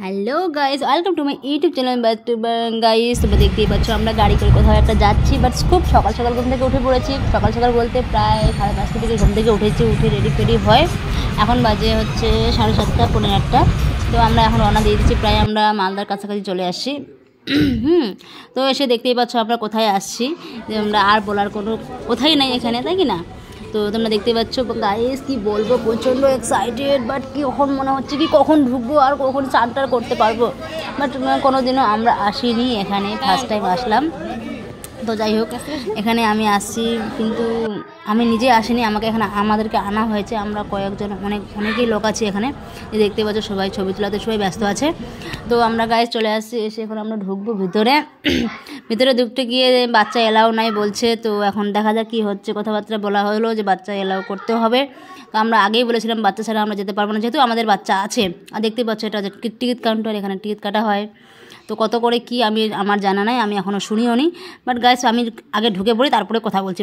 Hello guys, welcome to my YouTube channel. Guys, তোমরা দেখতেই পাচ্ছ আমরা গাড়ি করে কোথাও একটা যাচ্ছি, বাট খুব সকাল সকাল ঘুম থেকে উঠে পড়েছি। সকাল সকাল বলতে প্রায় 5:30 থেকে ঘুম থেকে উঠেছি। উঠে রেডি ফেডি হয়, এখন বাজে হচ্ছে 7:30 পৌনে 8টা। তো আমরা এখন রওনা দিয়ে দিচ্ছি, প্রায় আমরা মালদার কাছাকাছি চলে আসছি। তো এসে দেখতেই পাচ্ছ আমরা কোথায় আসছি, যে আমরা আর বলার কোনো কোথায় নাই এখানে, তাই কি না? তো তোমরা দেখতে পাচ্ছ গাইস, কি বলবো, প্রচণ্ড এক্সাইটেড, বাট কখন মনে হচ্ছে কি কখন ঢুকবো আর কখন চানটার করতে পারবো। বাট কোনো দিনও আমরা আসিনি এখানে, ফার্স্ট টাইম আসলাম। তো যাই হোক, এখানে আমি আসছি, কিন্তু আমি নিজে আসিনি, আমাদেরকে আনা হয়েছে। আমরা কয়েকজন অনেকেই লোক আছি এখানে, দেখতে পাচ্ছ সবাই ছবি তোলাতে সবাই ব্যস্ত আছে। তো আমরা গাইস চলে আসছি, এসে এখন আমরা ঢুকবো ভিতরে। ভিতরে ঢুকতে গিয়ে বাচ্চা এলাও নাই বলছে, তো এখন দেখা যাক কী হচ্ছে। কথাবার্তা বলা হলো যে বাচ্চা এলাও করতে হবে। তো আমরা আগেই বলেছিলাম বাচ্চা ছাড়া আমরা যেতে পারবো না, যেহেতু আমাদের বাচ্চা আছে। আর দেখতে পাচ্ছ এটা হচ্ছে টিকিট কাউন্টার, এখানে টিকিট কাটা হয়। তো কত করে কি আমার জানা নাই, আমি এখনও শুনিও নি। বাট গাইস, আমি আগে ঢুকে পড়ি, তারপরে কথা বলছি।